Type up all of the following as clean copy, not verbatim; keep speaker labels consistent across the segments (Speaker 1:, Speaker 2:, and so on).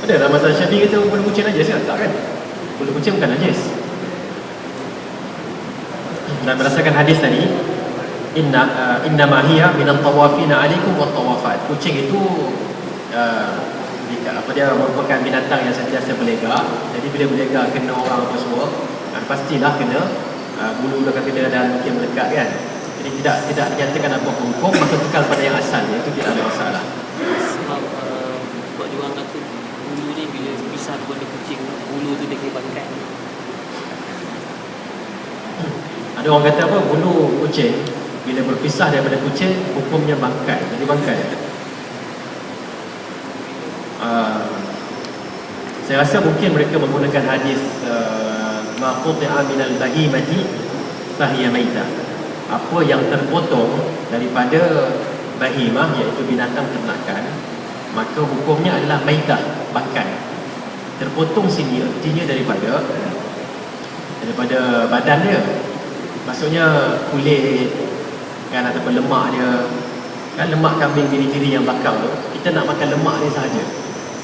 Speaker 1: Ada dalam mazhab Syafi'i kata bulu kucing najis kan? Tak kan? Bulu kucing bukan najis. Dan berdasarkan hadis tadi, innama hiya minat tawafina alaikum wat tawafat. Kucing itu dia merupakan binatang yang sentiasa berlega. Jadi bila berlega kena orang apa semua, pastilah kena bulu akan kena dan mungkin melekat kan. Jadi tidak dinyatakan apa hukum, maka kekal pada yang asalnya, itu tidak ada masalah.
Speaker 2: Sebab dia orang kata bulu ni bila pisah daripada kucing, bulu tu dia kira bangkai.
Speaker 1: Ada orang kata apa, bulu kucing bila berpisah daripada kucing hukumnya bangkai, jadi bangkai. Saya rasa mungkin mereka menggunakan hadis ma quti'a minal bahimati fahiya maitah. Apa yang terpotong daripada bahimah, iaitu binatang ternakan, maka hukumnya adalah maitah, bangkai. Terpotong sini artinya daripada badan dia, maksudnya kulit kan, ataupun lemak dia kan. Lemak kambing biri-biri yang belakang tu, kita nak makan lemak dia sahaja.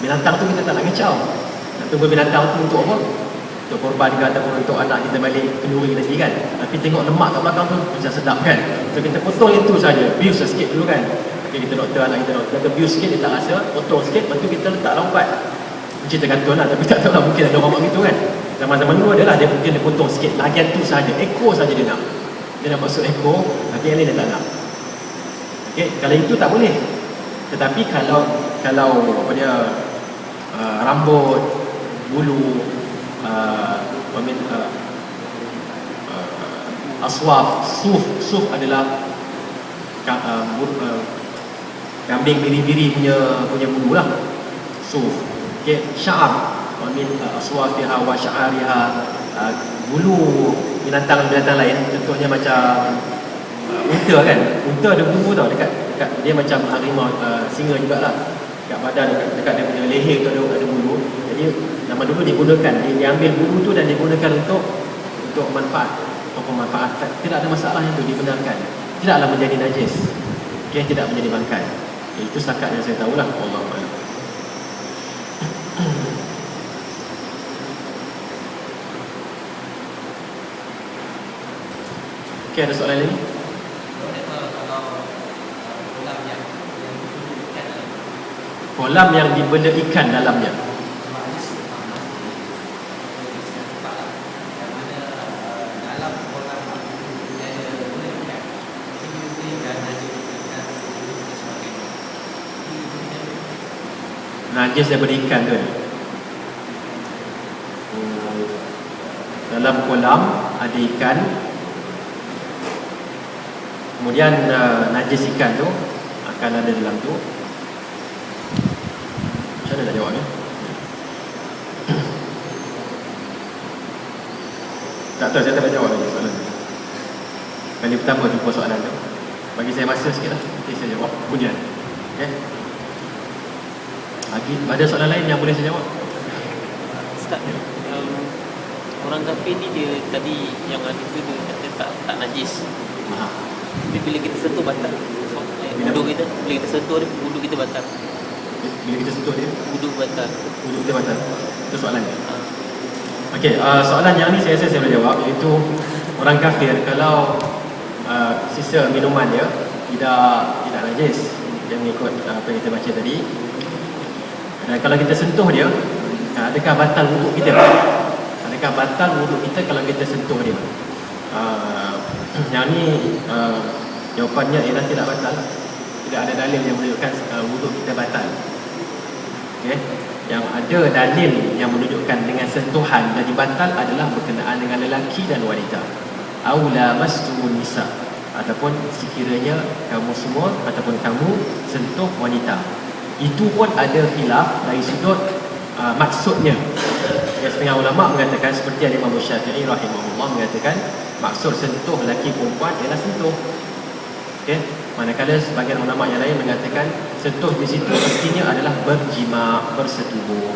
Speaker 1: Binatang tu kita tak nak kecau, nak tunggu binatang tu untuk apa? Untuk korban ke ataupun untuk anak kita balik kenduri nanti kan. Tapi tengok lemak kat belakang tu macam sedap kan, so kita potong itu saja, bius sikit dulu kan. Okay, kita doktor, anak kita doktor kata bius sikit, dia tak rasa, potong sikit, lepas tu kita letak dalam ubat. Cerita gantung lah, tapi tak tahu lah, mungkin ada orang buat gitu kan. Zaman-zaman dulu adalah dia mungkin dia potong sikit, bahagian tu saja, ekor saja dia nak. Dia nak masuk ekor, tapi yang lain dia tak nak. Okay, kalau itu tak boleh. Tetapi kalau apa dia, rambut, bulu, aswaf, suf adalah kambing biri-biri punya bulu lah, suf. Okay, sya'ar aswafiha wa sya'ariha, bulu binatang lain, contohnya macam unta kan. Unta ada bulu tau dekat dia, macam harimau, singa jugalah. Dekat badan, dekat dia punya leher tu ada bulu. Jadi zaman dulu digunakan, dia ambil bulu tu dan digunakan untuk manfaat. Tidak ada masalah itu, dibenarkan. Tidaklah menjadi najis. Okay, tidak menjadi bangkai. Itu setakat yang saya tahulah. Wallahu a'lam. Okay, ada soalan lagi? Kolam yang dibela ikan dalamnya. Najis daripada ikan tu. Dalam kolam ada ikan, kemudian najis ikan tu akan ada dalam tu. Macam mana nak jawab ni? Tak tahu, saya tak nak jawab lagi soalan ni. Kali pertama jumpa soalan tu, bagi saya masa sikit lah, nanti saya jawab kemudian. Okay? Lagi ada soalan lain yang boleh saya jawab?
Speaker 2: Ustaz, orang kafir ni dia tadi yang ada tu dia kata tak najis. Tapi bila kita sentuh batal. Wudu kita, bila kita sentuh dia, wudu kita batal.
Speaker 1: Bila kita sentuh dia,
Speaker 2: wudu batal.
Speaker 1: Wudu kita batal. Itu soalannya. Okey, soalan yang ni saya rasa saya boleh jawab, iaitu orang kafir kalau sisa minuman dia tidak najis, dia mengikut apa yang kita baca tadi. Dan kalau kita sentuh dia, adakah batal wuduk kita? Adakah batal wuduk kita kalau kita sentuh dia? Yang ni jawapannya ialah tidak batal. Tidak ada dalil yang menunjukkan wuduk kita batal. Okay? Yang ada dalil yang menunjukkan dengan sentuhan jadi batal adalah berkenaan dengan lelaki dan wanita. Aula mastumun nisa, ataupun sekiranya kamu semua ataupun kamu sentuh wanita. Itu pun ada khilaf dari sudut maksudnya. Setengah ulama mengatakan seperti yang Imam Syafi'i rahimahullah mengatakan maksud sentuh lelaki perempuan ialah sentuh. Okay? Manakala sebagian ulama yang lain mengatakan sentuh di situ artinya adalah berjima, bersetubuh.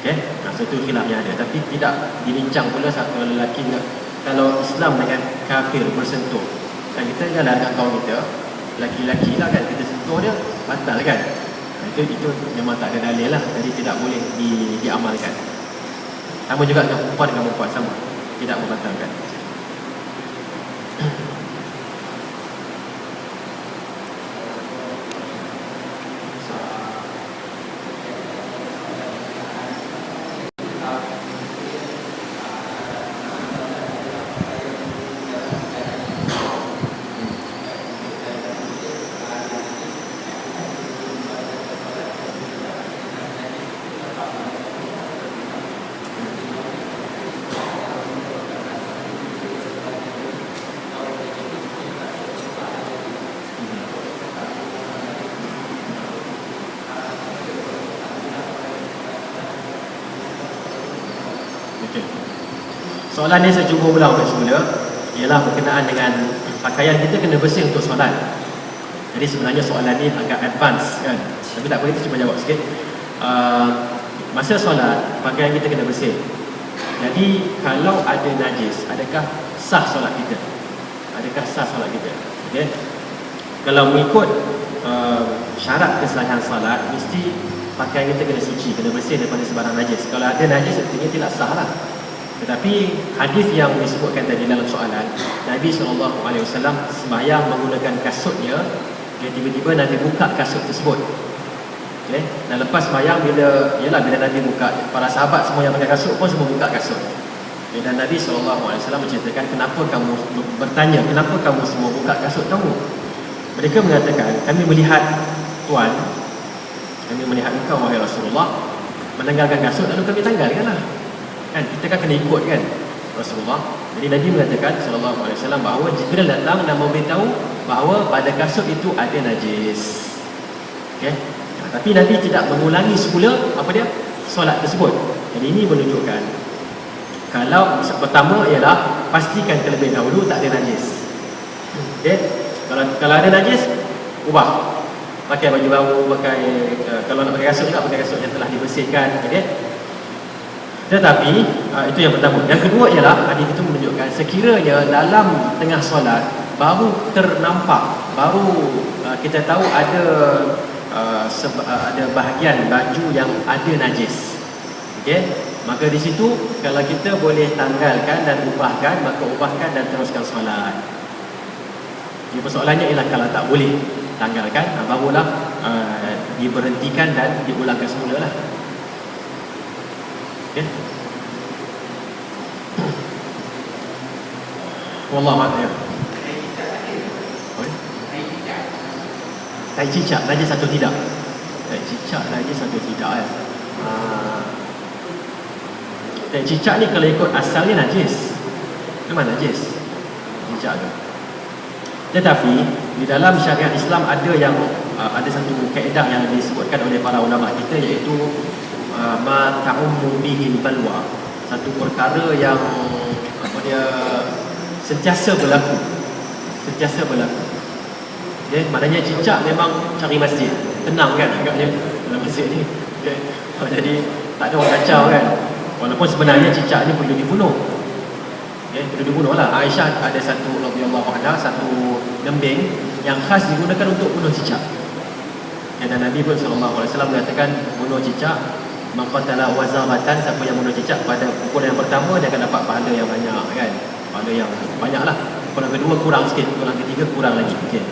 Speaker 1: Okay? Satu khilaf yang ada, tapi tidak dilincang pula satu lelaki kalau Islam dengan kafir bersentuh. Dan kita janganlah nak tahu kita laki-laki lah kan, kita sentuh dia batal kan. itu memang tak ada dalil lah, jadi tidak boleh diamalkan. Sama juga dengan perempuan sama, tidak membatalkan. Soalan ni saya cuba ulang untuk semula, ialah berkenaan dengan pakaian kita kena bersih untuk solat. Jadi sebenarnya soalan ni agak advance kan, tapi tak apa, kita cuba jawab sikit. Masa solat, pakaian kita kena bersih. Jadi kalau ada najis, adakah sah solat kita? Adakah sah solat kita? Okay. Kalau mengikut syarat kesahihan solat, mesti pakaian kita kena suci, kena bersih daripada sebarang najis. Kalau ada najis, artinya tidak sah lah. Tetapi hadis yang disebutkan tadi dalam soalan, Nabi SAW sembahyang menggunakan kasutnya, dia tiba-tiba Nabi buka kasut tersebut. Okay? Dan lepas sembahyang, bila Nabi buka, para sahabat semua yang pakai kasut pun semua buka kasut. Okay? Dan Nabi SAW menceritakan, kenapa kamu bertanya, kenapa kamu semua buka kasut kamu? Mereka mengatakan, kami melihat Tuan, kami melihat engkau wahai Rasulullah menanggalkan kasut, lalu kami tanggalkanlah. Kan, kita kan kena ikut kan Rasulullah. Jadi Nabi mengatakan sallallahu alaihi wasallam bahawa Jibril datang dan memberitahu bahawa pada kasut itu ada najis. Okey. Tapi Nabi tidak mengulangi semula apa dia? Solat tersebut. Jadi ini menunjukkan kalau pertama ialah pastikan terlebih dahulu tak ada najis. Okey. Kalau ada najis, ubah. Pakai baju baru, kalau nak pakai kasut juga pakai kasut yang telah dibersihkan, okey. Tetapi itu yang pertama. Yang kedua ialah hadis itu menunjukkan sekiranya dalam tengah solat baru ternampak, baru kita tahu ada bahagian baju yang ada najis. Okey, maka di situ kalau kita boleh tanggalkan dan ubahkan, maka ubahkan dan teruskan solat. Jadi persoalannya ialah kalau tak boleh tanggalkan, barulah diberhentikan dan diulangkan semula lah. Okay. Wallahu a'lam. Tai cicak najis atau tidak? Tai cicak najis atau tidak kan? Tai cicak ni kalau ikut asalnya najis, memang najis cicak tu. Tetapi di dalam syariat Islam ada satu kaedah yang disebutkan oleh para ulama kita, iaitu ma ta'ummu bihi balwa, satu perkara yang sentiasa berlaku. Okay, maknanya cicak memang cari masjid, tenang kan agaknya dalam masjid ni. Okay. Jadi tak ada orang kacau kan, walaupun sebenarnya cicak ni perlu dibunuh. Okay, perlu dibunuh lah. Aisyah ada satu radhiyallahu anha, satu lembing yang khas digunakan untuk bunuh cicak. Dan Nabi pun SAW mengatakan, bunuh cicak, maqatala wazaratan, siapa yang bunuh cicak pada pukulan yang pertama dia akan dapat pahala yang banyak kan, pahala yang banyak lah. Pukulan kedua kurang sikit, pukulan ketiga kurang lagi. Okay.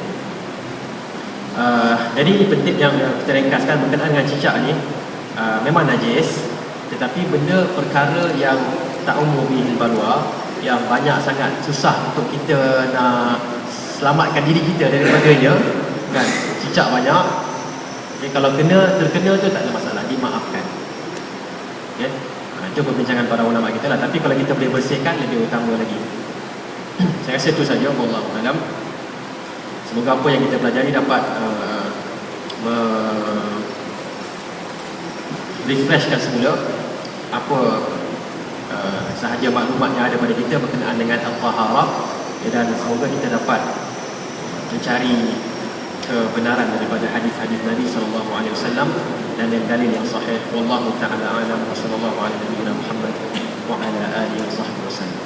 Speaker 1: Jadi ini penting yang kita ringkaskan berkenaan dengan cicak ni. Memang najis, tetapi benda perkara yang ta'ummu bil balwa, yang banyak sangat susah untuk kita nak selamatkan diri kita daripadanya kan. Cicak banyak. Okay, kalau terkena tu tak ada masalah, dimaafkan. Okay. Itu perbincangan para ulama kita lah. Tapi kalau kita boleh bersihkan, lebih utama lagi. Saya rasa itu saja. Wallahu a'lam. Semoga apa yang kita pelajari dapat refreshkan semula apa sahaja maklumat yang ada pada kita berkenaan dengan al-taharah, dan semoga kita dapat mencari kebenaran daripada hadis-hadis Nabi SAW dan dalil yang sahih. Wallahu ta'ala a'lam. Wassallallahu ala nabiyyina Muhammad wa ala alihi wa sahbihi wasallam.